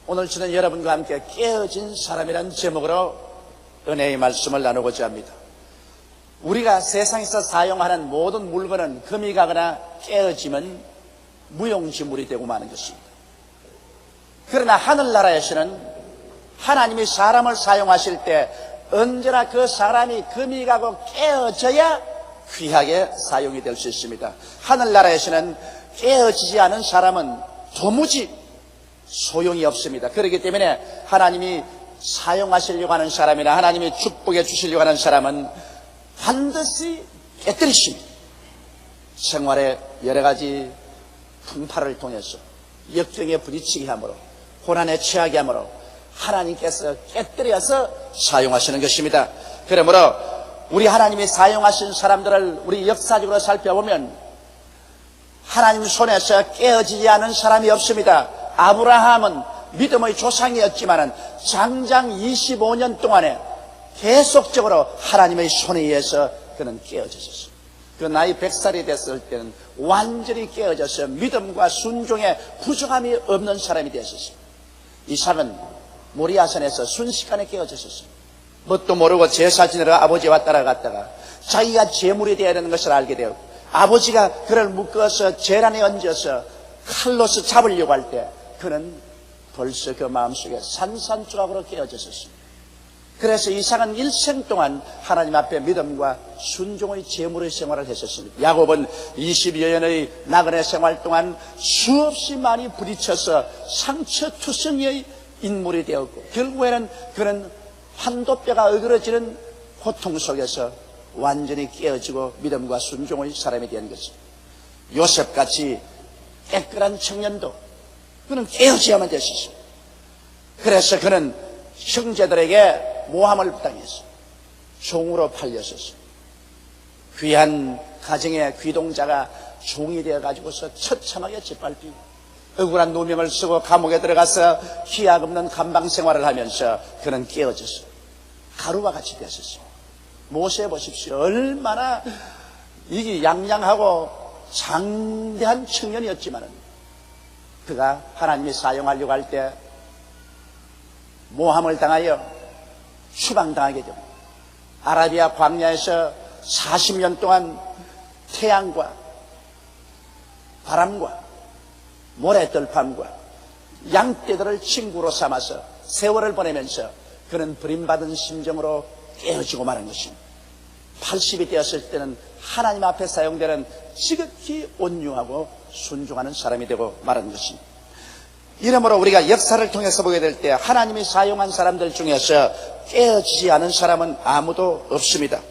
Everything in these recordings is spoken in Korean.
오늘 저는 여러분과 함께 깨어진 사람이라는 제목으로 은혜의 말씀을 나누고자 합니다. 우리가 세상에서 사용하는 모든 물건은 금이 가거나 깨어지면 무용지물이 되고 마는 것입니다. 그러나 하늘나라에서는 하나님이 사람을 사용하실 때 언제나 그 사람이 금이 가고 깨어져야 귀하게 사용이 될 수 있습니다. 하늘나라에서는 깨어지지 않은 사람은 도무지 소용이 없습니다. 그렇기 때문에 하나님이 사용하시려고 하는 사람이나 하나님이 축복해 주시려고 하는 사람은 반드시 깨뜨리십니다. 생활의 여러 가지 풍파를 통해서 역경에 부딪히게 함으로 고난에 처하게 함으로 하나님께서 깨뜨려서 사용하시는 것입니다. 그러므로 우리 하나님이 사용하신 사람들을 우리 역사적으로 살펴보면 하나님 손에서 깨어지지 않은 사람이 없습니다. 아브라함은 믿음의 조상이었지만 장장 25년 동안에 계속적으로 하나님의 손에 의해서 그는 깨어졌었습니다. 그 나이 100살이 됐을 때는 완전히 깨어져서 믿음과 순종에 부족함이 없는 사람이 되었습니다. 이삭은 모리아산에서 순식간에 깨어졌습니다. 뭣도 모르고 제사 지내러 아버지와 따라갔다가 자기가 제물이 되어야 되는 것을 알게 되었고 아버지가 그를 묶어서 제란에 얹어서 칼로서 잡으려고 할 때 그는 벌써 그 마음속에 산산조각으로 깨어졌었습니다. 그래서 이삭은 일생 동안 하나님 앞에 믿음과 순종의 제물의 생활을 했었습니다. 야곱은 20여 년의 나그네 생활 동안 수없이 많이 부딪혀서 상처투성이의 인물이 되었고 결국에는 그는 한도뼈가 어그러지는 고통 속에서 완전히 깨어지고 믿음과 순종의 사람이 된 것입니다. 요셉같이 깨끗한 청년도 그는 깨어져야만 됐었습니다. 그래서 그는 형제들에게 모함을 당했습니다. 종으로 팔렸었습니다. 귀한 가정의 귀동자가 종이 되어가지고서 처참하게 짓밟히고 억울한 누명을 쓰고 감옥에 들어가서 희약 없는 감방 생활을 하면서 그는 깨어졌어요. 가루와 같이 됐었어요. 모세 보십시오. 얼마나 이게 양양하고 장대한 청년이었지만은 그가 하나님이 사용하려고 할 때 모함을 당하여 추방당하게 됩니다. 아라비아 광야에서 40년 동안 태양과 바람과 모래떨판과 양떼들을 친구로 삼아서 세월을 보내면서 그는 버림받은 심정으로 깨어지고 마는 것입니다. 80이 되었을 때는 하나님 앞에 사용되는 지극히 온유하고 순종하는 사람이 되고 말하는 것입니다. 이러므로 우리가 역사를 통해서 보게 될 때 하나님이 사용한 사람들 중에서 깨어지지 않은 사람은 아무도 없습니다.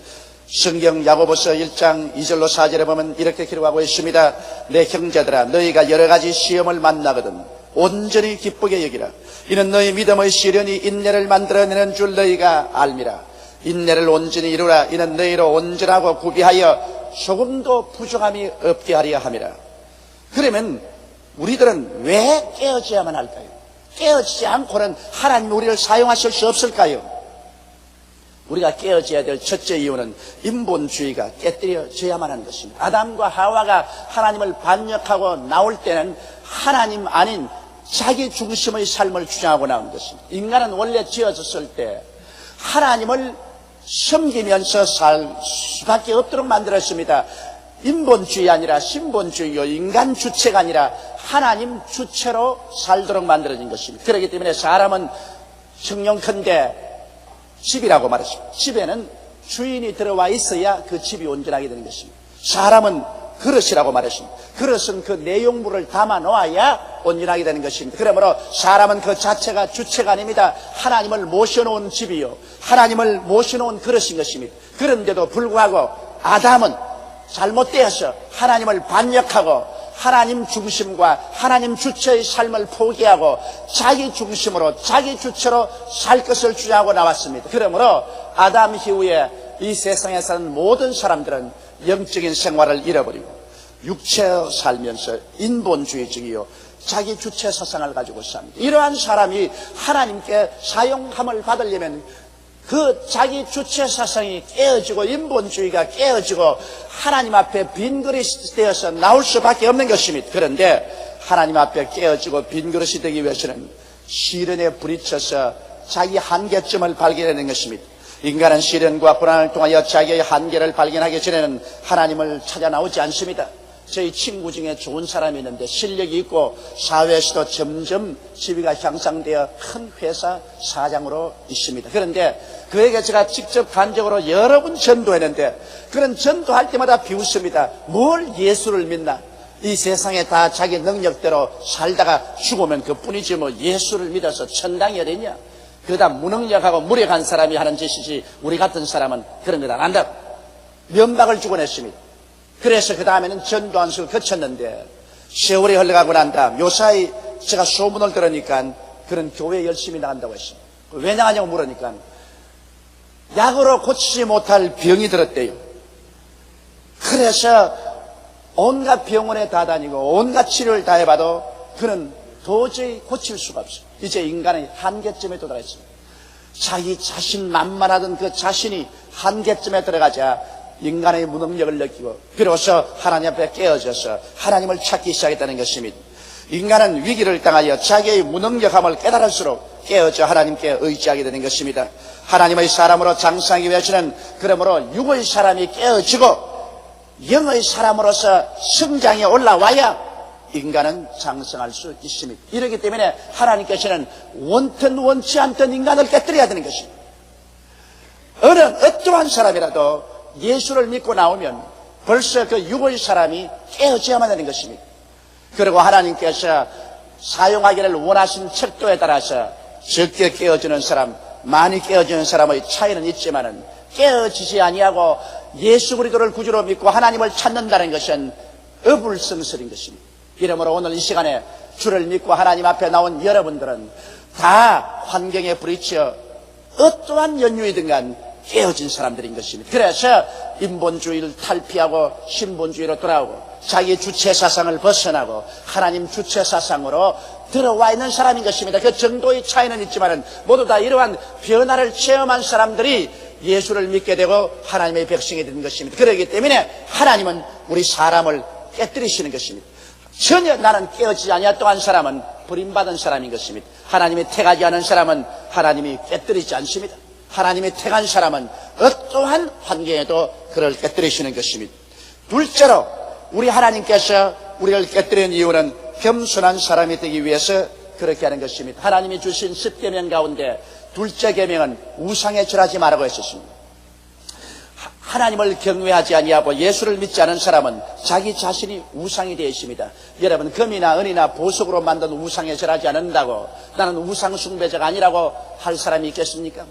성경 야고보서 1장 2절로 4절에 보면 이렇게 기록하고 있습니다. 내 형제들아 너희가 여러 가지 시험을 만나거든 온전히 기쁘게 여기라. 이는 너희 믿음의 시련이 인내를 만들어내는 줄 너희가 알미라. 인내를 온전히 이루라. 이는 너희로 온전하고 구비하여 조금도 부족함이 없게 하려 함이라. 그러면 우리들은 왜 깨어져야만 할까요? 깨어지지 않고는 하나님이 우리를 사용하실 수 없을까요? 우리가 깨어져야 될 첫째 이유는 인본주의가 깨뜨려져야만 하는 것입니다. 아담과 하와가 하나님을 반역하고 나올 때는 하나님 아닌 자기 중심의 삶을 주장하고 나온 것입니다. 인간은 원래 지어졌을 때 하나님을 섬기면서 살 수밖에 없도록 만들었습니다. 인본주의 아니라 신본주의요. 인간 주체가 아니라 하나님 주체로 살도록 만들어진 것입니다. 그렇기 때문에 사람은 형용컨대 집이라고 말했습니다. 집에는 주인이 들어와 있어야 그 집이 온전하게 되는 것입니다. 사람은 그릇이라고 말했습니다. 그릇은 그 내용물을 담아 놓아야 온전하게 되는 것입니다. 그러므로 사람은 그 자체가 주체가 아닙니다. 하나님을 모셔놓은 집이요. 하나님을 모셔놓은 그릇인 것입니다. 그런데도 불구하고 아담은 잘못되어서 하나님을 반역하고 하나님 중심과 하나님 주체의 삶을 포기하고 자기 중심으로 자기 주체로 살 것을 주장하고 나왔습니다. 그러므로 아담 이후에 이 세상에 사는 모든 사람들은 영적인 생활을 잃어버리고 육체로 살면서 인본주의적이요 자기 주체 사상을 가지고 삽니다. 이러한 사람이 하나님께 사용함을 받으려면 그 자기 주체 사상이 깨어지고 인본주의가 깨어지고 하나님 앞에 빈 그릇이 되어서 나올 수밖에 없는 것입니다. 그런데 하나님 앞에 깨어지고 빈 그릇이 되기 위해서는 시련에 부딪혀서 자기 한계점을 발견하는 것입니다. 인간은 시련과 고난을 통하여 자기의 한계를 발견하기 전에는 하나님을 찾아 나오지 않습니다. 저희 친구 중에 좋은 사람이 있는데 실력이 있고 사회에서도 점점 지위가 향상되어 큰 회사 사장으로 있습니다. 그런데 그에게 제가 직접 간접으로 여러 번 전도했는데 그런 전도할 때마다 비웃습니다. 뭘 예수를 믿나? 이 세상에 다 자기 능력대로 살다가 죽으면 그뿐이지 뭐 예수를 믿어서 천당이 어디냐? 그다 무능력하고 무력한 사람이 하는 짓이지 우리 같은 사람은 그런 것 안 한다고 면박을 주곤 했습니다. 그래서 그 다음에는 전도 안수를 거쳤는데 세월이 흘러가고 난 다음 요사이 제가 소문을 들으니까 그런 교회에 열심히 나간다고 했습니다. 왜 나가냐고 물으니까 약으로 고치지 못할 병이 들었대요. 그래서 온갖 병원에 다 다니고 온갖 치료를 다 해봐도 그는 도저히 고칠 수가 없어요. 이제 인간의 한계점에 도달했습니다. 자기 자신 만만하던 그 자신이 한계점에 들어가자 인간의 무능력을 느끼고 비로소 하나님 앞에 깨어져서 하나님을 찾기 시작했다는 것입니다. 인간은 위기를 당하여 자기의 무능력함을 깨달을수록 깨어져 하나님께 의지하게 되는 것입니다. 하나님의 사람으로 장성하기 위해서는 그러므로 육의 사람이 깨어지고 영의 사람으로서 성장에 올라와야 인간은 장성할 수 있습니다. 이렇기 때문에 하나님께서는 원튼 원치 않던 인간을 깨뜨려야 되는 것입니다. 어떠한 사람이라도 예수를 믿고 나오면 벌써 그 육의 사람이 깨어져야만 하는 것입니다. 그리고 하나님께서 사용하기를 원하신 척도에 따라서 적게 깨어지는 사람, 많이 깨어지는 사람의 차이는 있지만은 깨어지지 아니하고 예수 그리스도를 구주로 믿고 하나님을 찾는다는 것은 어불성설인 것입니다. 이러므로 오늘 이 시간에 주를 믿고 하나님 앞에 나온 여러분들은 다 환경에 부딪혀 어떠한 연유이든 간 깨어진 사람들인 것입니다. 그래서 인본주의를 탈피하고 신본주의로 돌아오고 자기 주체사상을 벗어나고 하나님 주체사상으로 들어와 있는 사람인 것입니다. 그 정도의 차이는 있지만 모두 다 이러한 변화를 체험한 사람들이 예수를 믿게 되고 하나님의 백성이 되는 것입니다. 그렇기 때문에 하나님은 우리 사람을 깨뜨리시는 것입니다. 전혀 나는 깨어지지 아니했던 사람은 버림받은 사람인 것입니다. 하나님이 택하지 않은 사람은 하나님이 깨뜨리지 않습니다. 하나님이 택한 사람은 어떠한 환경에도 그를 깨뜨리시는 것입니다. 둘째로 우리 하나님께서 우리를 깨뜨리는 이유는 겸손한 사람이 되기 위해서 그렇게 하는 것입니다. 하나님이 주신 10계명 가운데 둘째 계명은 우상에 절하지 말라고 했었습니다. 하나님을 경외하지 아니하고 예수를 믿지 않은 사람은 자기 자신이 우상이 되어 있습니다. 여러분, 금이나 은이나 보석으로 만든 우상에 절하지 않는다고 나는 우상 숭배자가 아니라고 할 사람이 있겠습니까?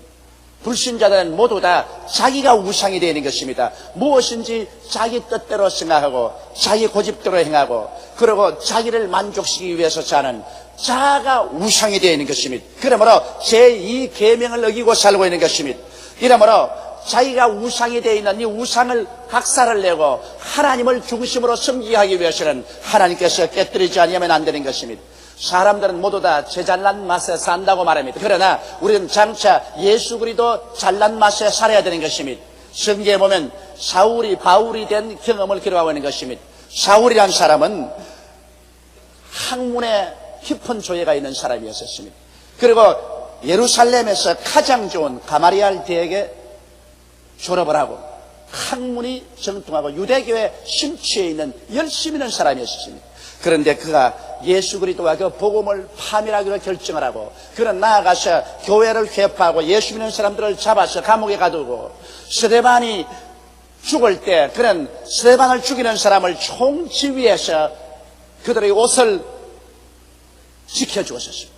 불신자들은 모두 다 자기가 우상이 되어 있는 것입니다. 무엇인지 자기 뜻대로 생각하고 자기 고집대로 행하고 그리고 자기를 만족시키기 위해서 사는 자아가 우상이 되어 있는 것입니다. 그러므로 제2 계명을 어기고 살고 있는 것입니다. 이러므로 자기가 우상이 되어 있는 이 우상을 각사를 내고 하나님을 중심으로 섬기게 하기 위해서는 하나님께서 깨뜨리지 아니하면 안 되는 것입니다. 사람들은 모두 다 제 잘난 맛에 산다고 말합니다. 그러나 우리는 장차 예수 그리스도 잘난 맛에 살아야 되는 것입니다. 성경에 보면 사울이 바울이 된 경험을 기록하고 있는 것입니다. 사울이란 사람은 학문에 깊은 조예가 있는 사람이었습니다. 그리고 예루살렘에서 가장 좋은 가마리알 대학에 졸업을 하고 학문이 정통하고 유대교에 심취해 있는 열심히 있는 사람이었습니다. 그런데 그가 예수 그리스도와 그 복음을 파멸하기로 결정을 하고 그는 나아가서 교회를 회파하고 예수 믿는 사람들을 잡아서 감옥에 가두고 스데반이 죽을 때 그는 스데반을 죽이는 사람을 총지휘해서 그들의 옷을 지켜주었습니다.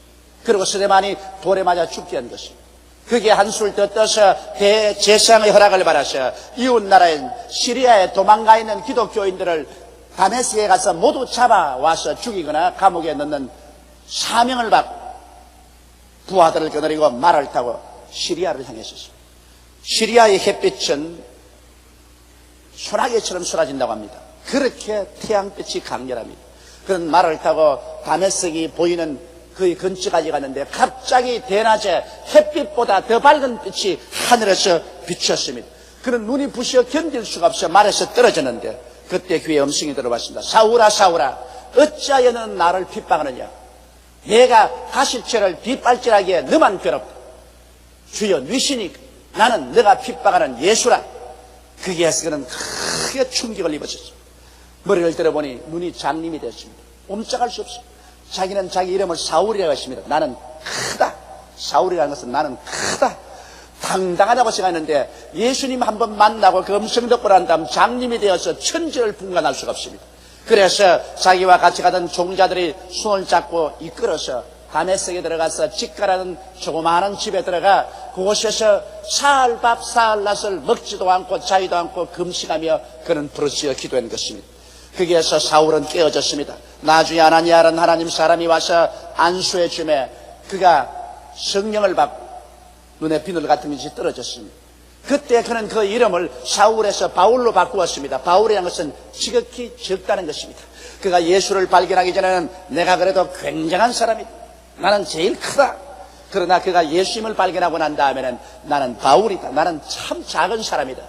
그리고 스데반이 돌에 맞아 죽게 한 것입니다. 그게 한술 더 떠서 대제사장의 허락을 받아서 이웃나라인 시리아에 도망가 있는 기독교인들을 다메섹에 가서 모두 잡아와서 죽이거나 감옥에 넣는 사명을 받고 부하들을 거느리고 말을 타고 시리아를 향했었습니다. 시리아의 햇빛은 소나기처럼 쏟아진다고 합니다. 그렇게 태양빛이 강렬합니다. 그런 말을 타고 다메섹이 보이는 그 근처까지 갔는데 갑자기 대낮에 햇빛보다 더 밝은 빛이 하늘에서 비쳤습니다. 그는 눈이 부셔 견딜 수가 없어 말에서 떨어졌는데 그때 귀에 음성이 들어봤습니다. 사울아 사울아 어찌하여 너는 나를 핍박하느냐. 내가 가시체를 뒷발질하기에 너만 괴롭다. 주여 뉘시니 나는 너가 핍박하는 예수라. 거기에서 그는 크게 충격을 입었었죠. 머리를 들어보니 눈이 장님이 되었습니다. 옴짝할 수 없습니다. 자기는 자기 이름을 사울이라고 했습니다. 나는 크다. 사울이라는 것은 나는 크다. 당당하다고 생각했는데 예수님 한번 만나고 그 음성 듣고 난 다음 장님이 되어서 천지를 분간할 수가 없습니다. 그래서 자기와 같이 가던 종자들이 손을 잡고 이끌어서 다메섹에 들어가서 집가라는 조그마한 집에 들어가 그곳에서 사흘 밥 사흘 낮을 먹지도 않고 자지도 않고 금식하며 그는 부르짖어 기도한 것입니다. 거기에서 사울은 깨어졌습니다. 나중에 아나니아라는 하나님 사람이 와서 안수해 주매 그가 성령을 받고 눈에 비늘 같은 것이 떨어졌습니다. 그때 그는 그 이름을 사울에서 바울로 바꾸었습니다. 바울이라는 것은 지극히 적다는 것입니다. 그가 예수를 발견하기 전에는 내가 그래도 굉장한 사람이다. 나는 제일 크다. 그러나 그가 예수님을 발견하고 난 다음에는 나는 바울이다. 나는 참 작은 사람이다.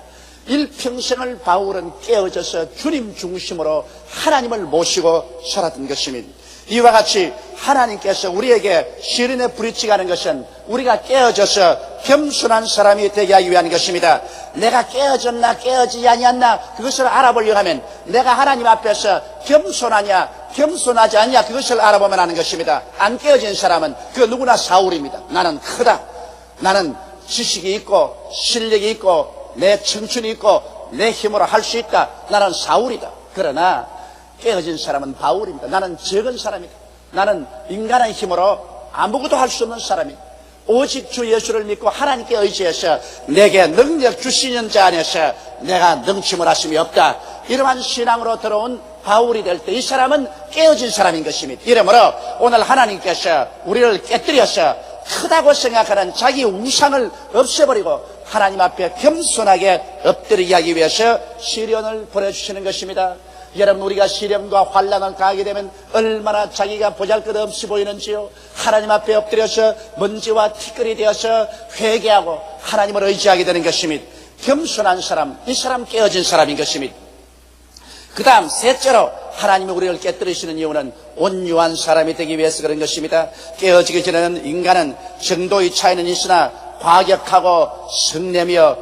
일평생을 바울은 깨어져서 주님 중심으로 하나님을 모시고 살았던 것입니다. 이와 같이 하나님께서 우리에게 시련에 부딪히가는 것은 우리가 깨어져서 겸손한 사람이 되게 하기 위한 것입니다. 내가 깨어졌나 깨어지지 아니었나 그것을 알아보려고 하면 내가 하나님 앞에서 겸손하냐 겸손하지 않냐 그것을 알아보면 하는 것입니다. 안 깨어진 사람은 그 누구나 사울입니다. 나는 크다. 나는 지식이 있고 실력이 있고 내 청춘이 있고 내 힘으로 할 수 있다. 나는 사울이다. 그러나 깨어진 사람은 바울입니다. 나는 적은 사람이다. 나는 인간의 힘으로 아무것도 할 수 없는 사람이다. 오직 주 예수를 믿고 하나님께 의지해서 내게 능력 주시는 자 안에서 내가 능침을 하심이 없다. 이러한 신앙으로 들어온 바울이 될 때 이 사람은 깨어진 사람인 것입니다. 이러므로 오늘 하나님께서 우리를 깨뜨려서 크다고 생각하는 자기 우상을 없애버리고 하나님 앞에 겸손하게 엎드리게 하기 위해서 시련을 보내주시는 것입니다. 여러분 우리가 시련과 환난을 당하게 되면 얼마나 자기가 보잘것없이 보이는지요. 하나님 앞에 엎드려서 먼지와 티끌이 되어서 회개하고 하나님을 의지하게 되는 것입니다. 겸손한 사람, 이 사람 깨어진 사람인 것입니다. 그 다음 셋째로 하나님이 우리를 깨뜨리시는 이유는 온유한 사람이 되기 위해서 그런 것입니다. 깨어지기 전에는 인간은 정도의 차이는 있으나 과격하고 성내며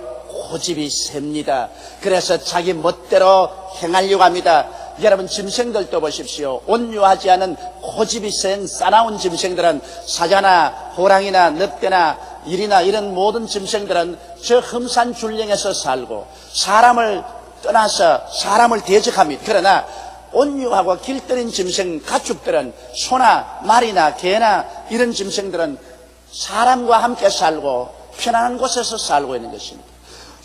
고집이 셉니다. 그래서 자기 멋대로 행하려고 합니다. 여러분 짐승들도 보십시오. 온유하지 않은 고집이 센 싸나운 짐승들은 사자나 호랑이나 늑대나 일이나 이런 모든 짐승들은 저 험산 줄령에서 살고 사람을 떠나서 사람을 대적합니다. 그러나 온유하고 길들인 짐승 가축들은 소나 말이나 개나 이런 짐승들은 사람과 함께 살고 편안한 곳에서 살고 있는 것입니다.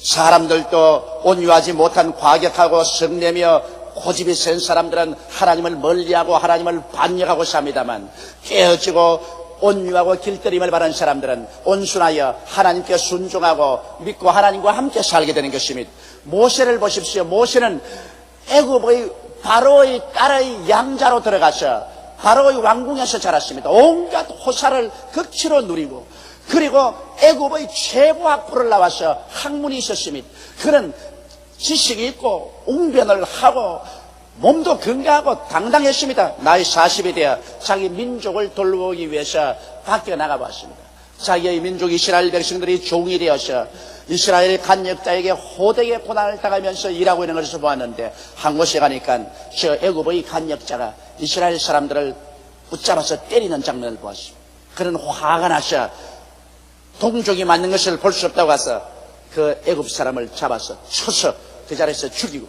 사람들도 온유하지 못한 과격하고 성내며 고집이 센 사람들은 하나님을 멀리하고 하나님을 반역하고 삽니다만 깨어지고 온유하고 길들임을 바라는 사람들은 온순하여 하나님께 순종하고 믿고 하나님과 함께 살게 되는 것입니다. 모세를 보십시오. 모세는 애굽의 바로의 딸의 양자로 들어가서 바로의 왕궁에서 자랐습니다. 온갖 호사를 극치로 누리고 그리고 애굽의 최고 학부를 나와서 학문이 있었습니다. 그는 지식이 있고 웅변을 하고 몸도 건강하고 당당했습니다. 나이 40이 되어 자기 민족을 돌보기 위해서 밖에 나가봤습니다. 자기의 민족 이스라엘 백성들이 종이 되어서 이스라엘 간역자에게 호되게 고난을 당하면서 일하고 있는 것을 보았는데 한 곳에 가니까 저 애굽의 간역자가 이스라엘 사람들을 붙잡아서 때리는 장면을 보았습니다. 그는 화가 나서 동족이 맞는 것을 볼 수 없다고 해서 그 애굽 사람을 잡아서 쳐서 그 자리에서 죽이고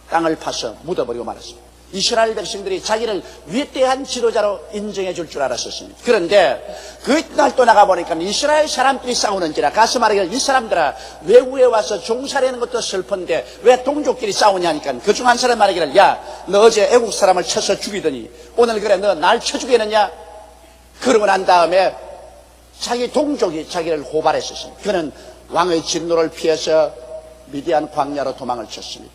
땅을 파서 묻어버리고 말았습니다. 이스라엘 백성들이 자기를 위대한 지도자로 인정해 줄 줄 알았었습니다. 그런데 그 날 또 나가보니까 이스라엘 사람들이 싸우는지라 가서 말하기를 이 사람들아 외국에 와서 종살이하는 것도 슬픈데 왜 동족끼리 싸우냐니까 그 중 한 사람 말하기를 야 너 어제 애국 사람을 쳐서 죽이더니 오늘 그래 너 날 쳐 죽이느냐. 그러고 난 다음에 자기 동족이 자기를 고발했었습니다. 그는 왕의 진노를 피해서 미디안 광야로 도망을 쳤습니다.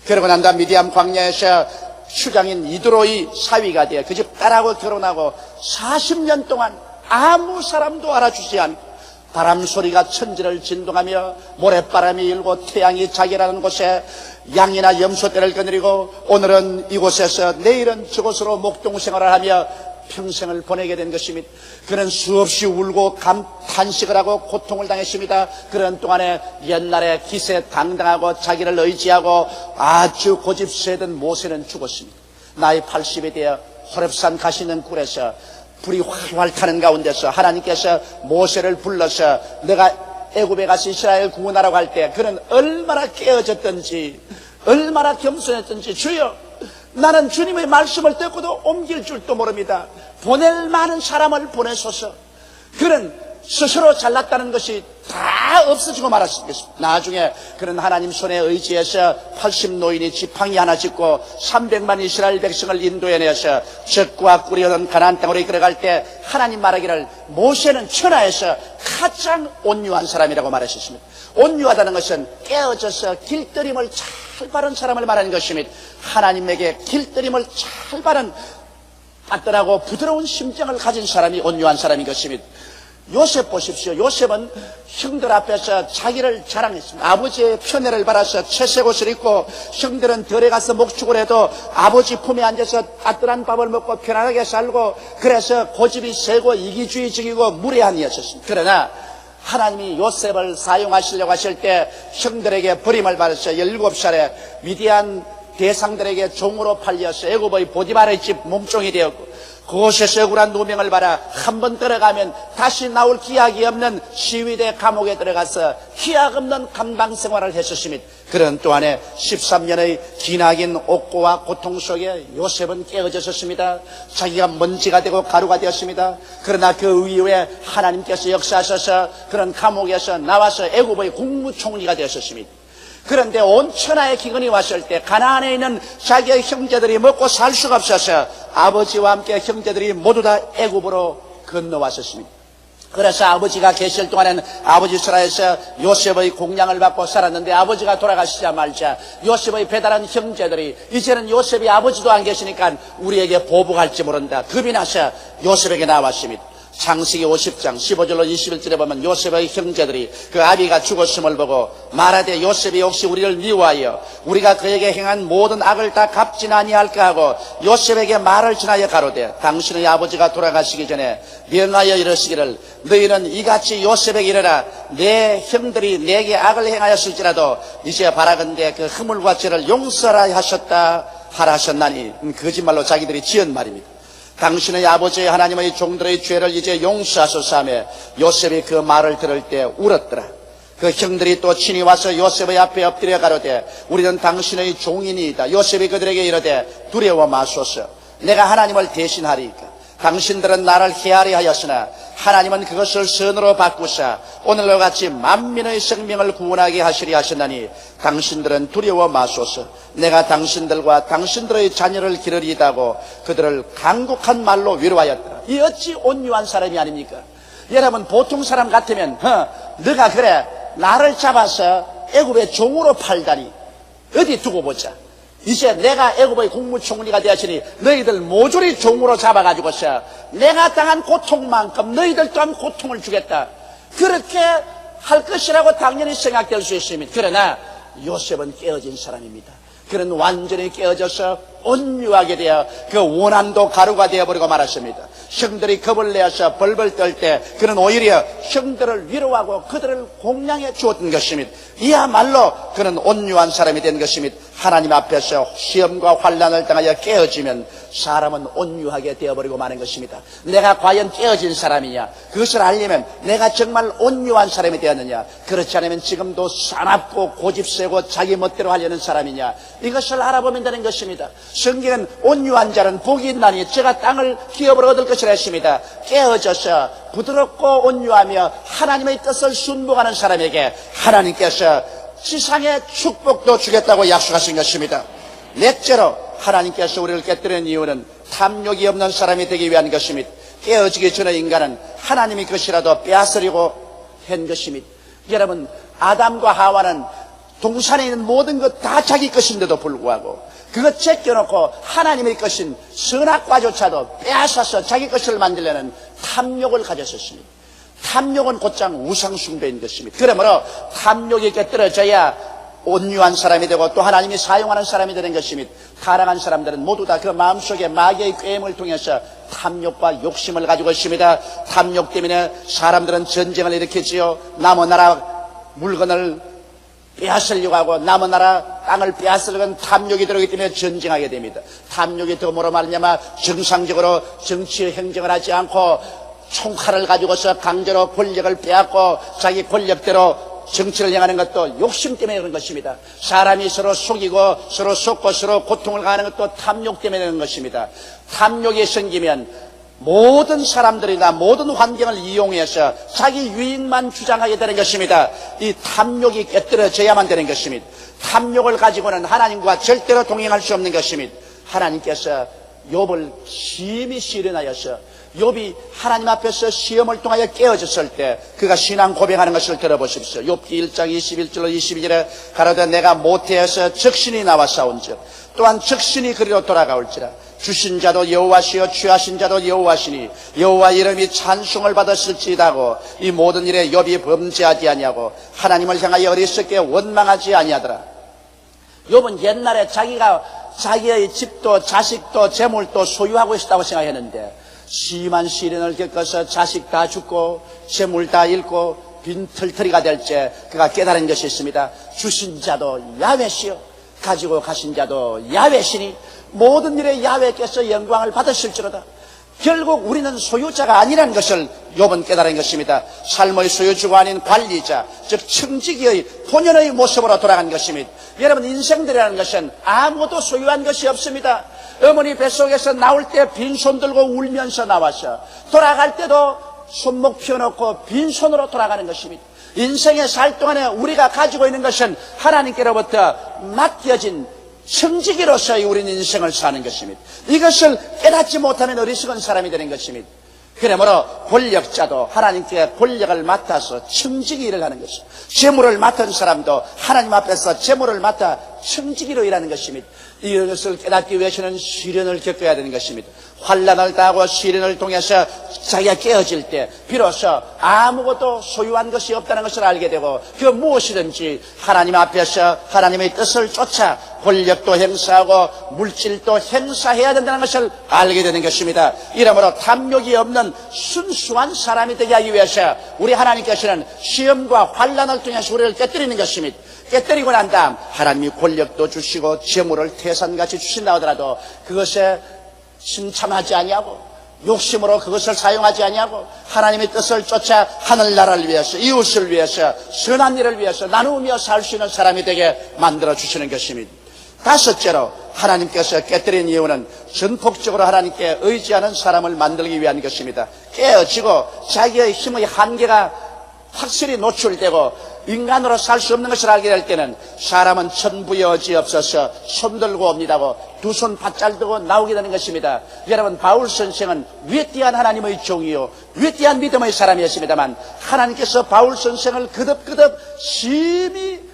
그러고 난 다음 미디안 광야에서 추장인 이드로의 사위가 되어 그 집 딸하고 결혼하고 40년 동안 아무 사람도 알아주지 않고 바람 소리가 천지를 진동하며 모래바람이 일고 태양이 자기라는 곳에 양이나 염소떼를 거느리고 오늘은 이곳에서 내일은 저곳으로 목동 생활을 하며 평생을 보내게 된 것입니다. 그는 수없이 울고 탄식을 하고 고통을 당했습니다. 그런 동안에 옛날에 기세당당하고 자기를 의지하고 아주 고집세던 모세는 죽었습니다. 나이 80이 되어 호렙산 가시는 굴에서 불이 활활 타는 가운데서 하나님께서 모세를 불러서 내가 애굽에 가서 이스라엘 구원하라고 할 때 그는 얼마나 깨어졌던지 얼마나 겸손했던지, 주여 나는 주님의 말씀을 듣고도 옮길 줄도 모릅니다. 보낼 많은 사람을 보내소서. 그는 스스로 잘났다는 것이 다 없어지고 말았습니다. 나중에 그는 하나님 손에 의지해서 80노인이 지팡이 하나 짚고 300만 이스라엘 백성을 인도해내서 적과 꿀이 가나안 땅으로 이끌어갈 때 하나님 말하기를 모세는 천하에서 가장 온유한 사람이라고 말하셨습니다. 온유하다는 것은 깨어져서 길들임을 잘 바른 사람을 말하는 것입니다. 하나님에게 길들임을 잘 바른 따뜻하고 부드러운 심정을 가진 사람이 온유한 사람인 것입니다. 요셉 보십시오. 요셉은 형들 앞에서 자기를 자랑했습니다. 아버지의 편애를 받아서 채색 옷을 입고 형들은 들에 가서 목축을 해도 아버지 품에 앉아서 따뜻한 밥을 먹고 편안하게 살고 그래서 고집이 세고 이기주의적이고 무례한 이였습니다. 그러나 하나님이 요셉을 사용하시려고 하실 때 형들에게 버림을 받아서 17살에 미디안 대상들에게 종으로 팔려서 애굽의 보디발의 집 몸종이 되었고 그곳에서 억울한 누명을 받아 한 번 들어가면 다시 나올 기약이 없는 시위대 감옥에 들어가서 기약 없는 감방 생활을 했었습니다. 그런 또한에 13년의 기나긴 옥고와 고통 속에 요셉은 깨어졌습니다. 자기가 먼지가 되고 가루가 되었습니다. 그러나 그 이후에 하나님께서 역사하셔서 그런 감옥에서 나와서 애굽의 국무총리가 되었습니다. 그런데 온 천하의 기근이 왔을 때 가나안에 있는 자기의 형제들이 먹고 살 수가 없어서 아버지와 함께 형제들이 모두 다 애굽으로 건너왔었습니다. 그래서 아버지가 계실 동안에는 아버지 수라에서 요셉의 공양을 받고 살았는데 아버지가 돌아가시자마자 요셉의 배달한 형제들이 이제는 요셉이 아버지도 안 계시니까 우리에게 보복할지 모른다. 겁이 나서 요셉에게 나왔습니다. 창세기 50장 15절로 21절에 보면 요셉의 형제들이 그 아비가 죽었음을 보고 말하되 요셉이 혹시 우리를 미워하여 우리가 그에게 행한 모든 악을 다 갚진 아니할까 하고 요셉에게 말을 전하여 가로되 당신의 아버지가 돌아가시기 전에 명하여 이르시기를 너희는 이같이 요셉에게 이르라 내 형들이 내게 악을 행하였을지라도 이제 바라건대 그 허물과 죄를 용서하라 하셨다 하라 하셨나니 거짓말로 자기들이 지은 말입니다. 당신의 아버지의 하나님의 종들의 죄를 이제 용서하소서 하며 요셉이 그 말을 들을 때 울었더라. 그 형들이 또 친히 와서 요셉의 앞에 엎드려 가로되 우리는 당신의 종이니이다. 요셉이 그들에게 이르되 두려워 마소서. 내가 하나님을 대신하리이까. 당신들은 나를 해하려 하였으나 하나님은 그것을 선으로 바꾸사 오늘과 같이 만민의 생명을 구원하게 하시리 하셨나니 당신들은 두려워 마소서. 내가 당신들과 당신들의 자녀를 기르리다고 그들을 간곡한 말로 위로하였더라. 이 어찌 온유한 사람이 아닙니까? 여러분 보통 사람 같으면 너가 그래 나를 잡아서 애굽의 종으로 팔다니 어디 두고 보자. 이제 내가 애굽의 국무총리가 되었으니 너희들 모조리 종으로 잡아가지고서 내가 당한 고통만큼 너희들 또한 고통을 주겠다. 그렇게 할 것이라고 당연히 생각될 수 있습니다. 그러나 요셉은 깨어진 사람입니다. 그는 완전히 깨어져서 온유하게 되어 그 원한도 가루가 되어버리고 말았습니다. 형들이 겁을 내어서 벌벌 떨 때 그는 오히려 형들을 위로하고 그들을 공양해 주었던 것입니다. 이야말로 그는 온유한 사람이 된 것입니다. 하나님 앞에서 시험과 환난을 당하여 깨어지면 사람은 온유하게 되어버리고 마는 것입니다. 내가 과연 깨어진 사람이냐, 그것을 알려면 내가 정말 온유한 사람이 되었느냐, 그렇지 않으면 지금도 사납고 고집세고 자기 멋대로 하려는 사람이냐, 이것을 알아보면 되는 것입니다. 성경은 온유한 자는 복이 있나니 저가 땅을 기업으로 얻을 것이라 했습니다. 깨어져서 부드럽고 온유하며 하나님의 뜻을 순종하는 사람에게 하나님께서 지상의 축복도 주겠다고 약속하신 것입니다. 넷째로 하나님께서 우리를 깨뜨리는 이유는 탐욕이 없는 사람이 되기 위한 것입니다. 깨어지기 전에 인간은 하나님이 것이라도 빼앗으려고 한 것입니다. 여러분, 아담과 하와는 동산에 있는 모든 것 다 자기 것인데도 불구하고 그것 제껴놓고 하나님의 것인 선악과조차도 빼앗아서 자기 것을 만들려는 탐욕을 가졌었습니다. 탐욕은 곧장 우상숭배인 것입니다. 그러므로 탐욕이 깨뜨려져야 온유한 사람이 되고 또 하나님이 사용하는 사람이 되는 것입니다. 타락한 사람들은 모두 다 그 마음속에 마귀의 꾀임을 통해서 탐욕과 욕심을 가지고 있습니다. 탐욕 때문에 사람들은 전쟁을 일으키지요. 남의 나라 물건을 빼앗으려고 하고 남의 나라 땅을 빼앗으려고 탐욕이 들어오기 때문에 전쟁하게 됩니다. 탐욕이 덤으로 말미암아 정상적으로 정치 행정을 하지 않고 총칼을 가지고서 강제로 권력을 빼앗고 자기 권력대로 정치를 행하는 것도 욕심 때문에 그런 것입니다. 사람이 서로 속이고 서로 속고 서로 고통을 가하는 것도 탐욕 때문에 그런 것입니다. 탐욕이 생기면 모든 사람들이나 모든 환경을 이용해서 자기 유익만 주장하게 되는 것입니다. 이 탐욕이 깨뜨려져야만 되는 것입니다. 탐욕을 가지고는 하나님과 절대로 동행할 수 없는 것입니다. 하나님께서 욥을 심히 시련하여서 욥이 하나님 앞에서 시험을 통하여 깨어졌을 때 그가 신앙 고백하는 것을 들어보십시오. 욥기 1장 21절로 22절에 가로되 내가 모태에서 적신이 나와 싸운즉 또한 적신이 그리로 돌아가올지라 주신 자도 여호와시요 취하신 자도 여호와시니 여호와 이름이 찬송을 받았을지다고 이 모든 일에 욥이 범죄하지 아니하고 하나님을 향하여 어리석게 원망하지 아니하더라. 욥은 옛날에 자기가 자기의 집도 자식도 재물도 소유하고 있었다고 생각했는데 심한 시련을 겪어서 자식 다 죽고 재물 다 잃고 빈털터리가 될 때 그가 깨달은 것이 있습니다. 주신 자도 야훼시요 가지고 가신 자도 야훼시니 모든 일에 야훼께서 영광을 받으실지로다. 결국 우리는 소유자가 아니라는 것을 욥은 깨달은 것입니다. 삶의 소유주가 아닌 관리자, 즉 청지기의 본연의 모습으로 돌아간 것입니다. 여러분, 인생들이라는 것은 아무것도 소유한 것이 없습니다. 어머니 뱃속에서 나올 때 빈손 들고 울면서 나와서 돌아갈 때도 손목 펴놓고 빈손으로 돌아가는 것입니다. 인생의 살 동안에 우리가 가지고 있는 것은 하나님께로부터 맡겨진 청지기로서의 우리는 인생을 사는 것입니다. 이것을 깨닫지 못하는 어리석은 사람이 되는 것입니다. 그러므로 권력자도 하나님께 권력을 맡아서 청지기 일을 하는 것입니다. 재물을 맡은 사람도 하나님 앞에서 재물을 맡아 청지기로 일하는 것입니다. 이것을 깨닫기 위해서는 시련을 겪어야 되는 것입니다. 환난을 당하고 시련을 통해서 자기가 깨어질 때 비로소 아무것도 소유한 것이 없다는 것을 알게 되고 그 무엇이든지 하나님 앞에서 하나님의 뜻을 쫓아 권력도 행사하고 물질도 행사해야 된다는 것을 알게 되는 것입니다. 이러므로 탐욕이 없는 순수한 사람이 되게 하기 위해서 우리 하나님께서는 시험과 환난을 통해서 우리를 깨뜨리는 것입니다. 깨뜨리고 난 다음 하나님이 권력도 주시고 재물을 태산같이 주신다 하더라도 그것에 심참하지 아니하고 욕심으로 그것을 사용하지 아니하고 하나님의 뜻을 쫓아 하늘나라를 위해서 이웃을 위해서 선한 일을 위해서 나누며 살 수 있는 사람이 되게 만들어 주시는 것입니다. 다섯째로 하나님께서 깨뜨린 이유는 전폭적으로 하나님께 의지하는 사람을 만들기 위한 것입니다. 깨어지고 자기의 힘의 한계가 확실히 노출되고 인간으로 살 수 없는 것을 알게 될 때는 사람은 천부의 여지 없어서 손들고 옵니다고 두 손 바짝 들고 나오게 되는 것입니다. 여러분, 바울 선생은 위대한 하나님의 종이요 위대한 믿음의 사람이었습니다만 하나님께서 바울 선생을 그득그득 심히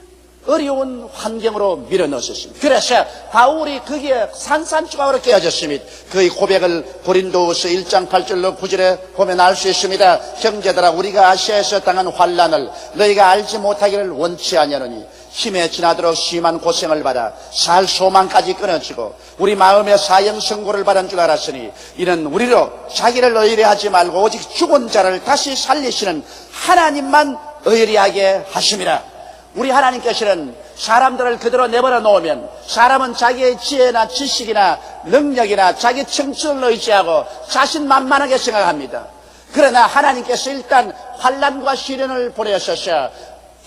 어려운 환경으로 밀어넣으셨습니다. 그래서 바울이 거기에 산산조각으로 깨어졌습니다. 그의 고백을 고린도후서 1장 8절로 9절에 보면 알 수 있습니다. 형제들아, 우리가 아시아에서 당한 환난을 너희가 알지 못하기를 원치 아니하노니 힘에 지나도록 심한 고생을 받아 살 소망까지 끊어지고 우리 마음에 사형선고를 받은 줄 알았으니 이는 우리로 자기를 의뢰하지 말고 오직 죽은 자를 다시 살리시는 하나님만 의뢰하게 하심이라. 우리 하나님께서는 사람들을 그대로 내버려 놓으면 사람은 자기의 지혜나 지식이나 능력이나 자기 청춘을 의지하고 자신만만하게 생각합니다. 그러나 하나님께서 일단 환난과 시련을 보내셔서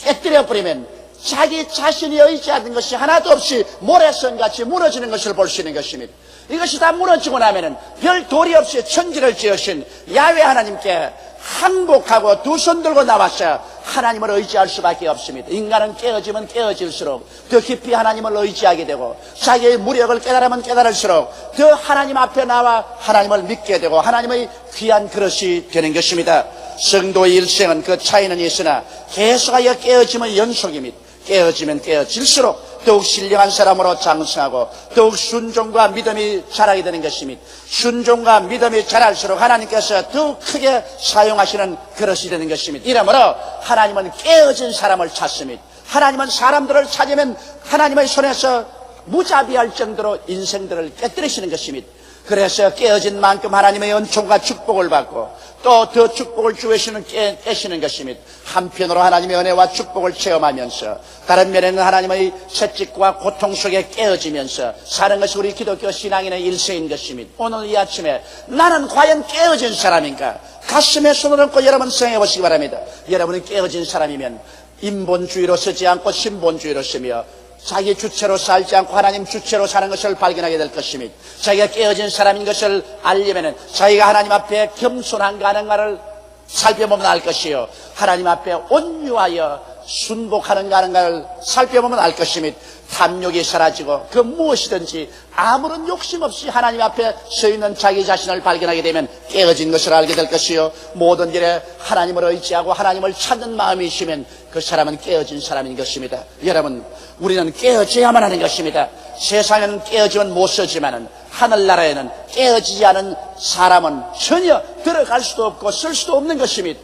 깨뜨려 버리면 자기 자신이 의지하는 것이 하나도 없이 모래성같이 무너지는 것을 볼 수 있는 것입니다. 이것이 다 무너지고 나면은 별 도리 없이 천지를 지으신 야훼 하나님께 항복하고 두 손 들고 나와서 하나님을 의지할 수밖에 없습니다. 인간은 깨어지면 깨어질수록 더 깊이 하나님을 의지하게 되고 자기의 무력을 깨달으면 깨달을수록 더 하나님 앞에 나와 하나님을 믿게 되고 하나님의 귀한 그릇이 되는 것입니다. 성도의 일생은 그 차이는 있으나 계속하여 깨어짐의 연속입니다. 깨어지면 깨어질수록 더욱 신령한 사람으로 장성하고 더욱 순종과 믿음이 자라게 되는 것입니다. 순종과 믿음이 자랄수록 하나님께서 더욱 크게 사용하시는 그릇이 되는 것입니다. 이러므로 하나님은 깨어진 사람을 찾습니다. 하나님은 사람들을 찾으면 하나님의 손에서 무자비할 정도로 인생들을 깨뜨리시는 것입니다. 그래서 깨어진 만큼 하나님의 은총과 축복을 받고 또 더 축복을 주시는 깨시는 것입니다. 한편으로 하나님의 은혜와 축복을 체험하면서 다른 면에는 하나님의 채찍과 고통 속에 깨어지면서 사는 것이 우리 기독교 신앙인의 일세인 것입니다. 오늘 이 아침에 나는 과연 깨어진 사람인가? 가슴에 손을 얹고 여러분 생각해 보시기 바랍니다. 여러분이 깨어진 사람이면 인본주의로 쓰지 않고 신본주의로 쓰며 자기 주체로 살지 않고 하나님 주체로 사는 것을 발견하게 될 것입니다. 자기가 깨어진 사람인 것을 알려면 자기가 하나님 앞에 겸손한가 하는가를 살펴보면 알 것이요, 하나님 앞에 온유하여 순복하는가 하는가를 살펴보면 알 것입니다. 탐욕이 사라지고 그 무엇이든지 아무런 욕심 없이 하나님 앞에 서 있는 자기 자신을 발견하게 되면 깨어진 것을 알게 될 것이요, 모든 일에 하나님을 의지하고 하나님을 찾는 마음이시면 그 사람은 깨어진 사람인 것입니다. 여러분, 우리는 깨어져야만 하는 것입니다. 세상에는 깨어지면 못 쓰지만은 하늘나라에는 깨어지지 않은 사람은 전혀 들어갈 수도 없고 쓸 수도 없는 것입니다.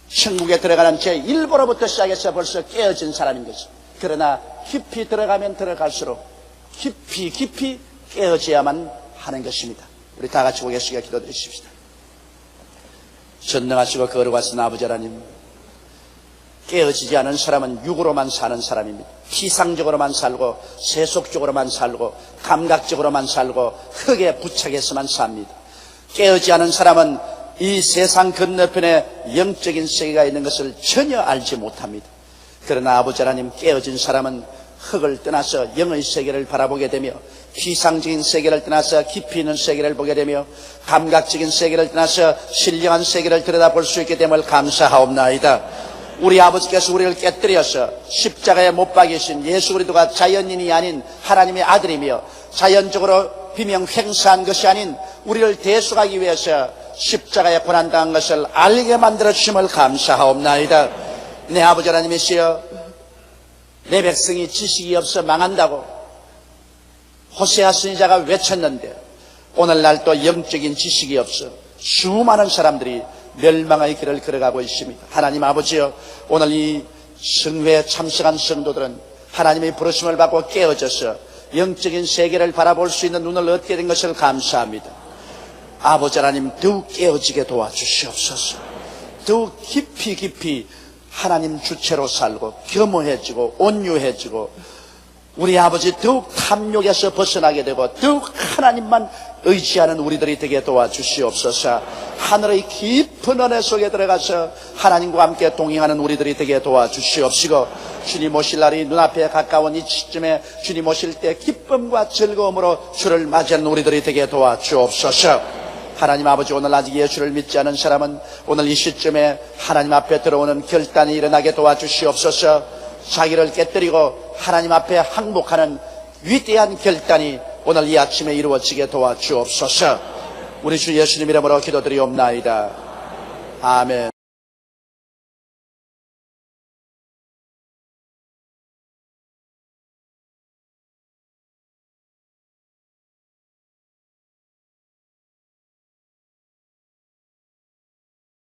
천국에 들어가는 제1보로부터 시작해서 벌써 깨어진 사람인 것입니다. 그러나 깊이 들어가면 들어갈수록 깊이 깨어져야만 하는 것입니다. 우리 다 같이 고개숙여 기도드리십시다. 전능하시고 거룩하신 아버지 하나님, 깨어지지 않은 사람은 육으로만 사는 사람입니다. 피상적으로만 살고 세속적으로만 살고 감각적으로만 살고 흙에 부착해서만 삽니다. 깨어지지 않은 사람은 이 세상 건너편에 영적인 세계가 있는 것을 전혀 알지 못합니다. 그러나 아버지 하나님, 깨어진 사람은 흙을 떠나서 영의 세계를 바라보게 되며 피상적인 세계를 떠나서 깊이 있는 세계를 보게 되며 감각적인 세계를 떠나서 신령한 세계를 들여다볼 수 있게 됨을 감사하옵나이다. 우리 아버지께서 우리를 깨뜨려서 십자가에 못 박이신 예수 그리스도가 자연인이 아닌 하나님의 아들이며 자연적으로 비명 행사한 것이 아닌 우리를 대속하기 위해서 십자가에 고난당한 것을 알게 만들어 주심을 감사하옵나이다. 내 아버지 하나님이시여, 내 백성이 지식이 없어 망한다고 호세아 선지자가 외쳤는데 오늘날 또 영적인 지식이 없어 수많은 사람들이 멸망의 길을 걸어가고 있습니다. 하나님 아버지여, 오늘 이 성회에 참석한 성도들은 하나님의 부르심을 받고 깨어져서 영적인 세계를 바라볼 수 있는 눈을 얻게 된 것을 감사합니다. 아버지 하나님, 더욱 깨어지게 도와주시옵소서. 더욱 깊이 하나님 주체로 살고 겸허해지고 온유해지고 우리 아버지 더욱 탐욕에서 벗어나게 되고 더욱 하나님만 의지하는 우리들이 되게 도와주시옵소서. 하늘의 깊은 은혜 속에 들어가서 하나님과 함께 동행하는 우리들이 되게 도와주시옵시고, 주님 오실 날이 눈앞에 가까운 이 시점에 주님 오실 때 기쁨과 즐거움으로 주를 맞이하는 우리들이 되게 도와주옵소서. 하나님 아버지, 오늘 아직 예수를 믿지 않은 사람은 오늘 이 시점에 하나님 앞에 들어오는 결단이 일어나게 도와주시옵소서. 자기를 깨뜨리고 하나님 앞에 항복하는 위대한 결단이 오늘 이 아침에 이루어지게 도와주옵소서. 우리 주 예수님 이름으로 기도드리옵나이다. 아멘.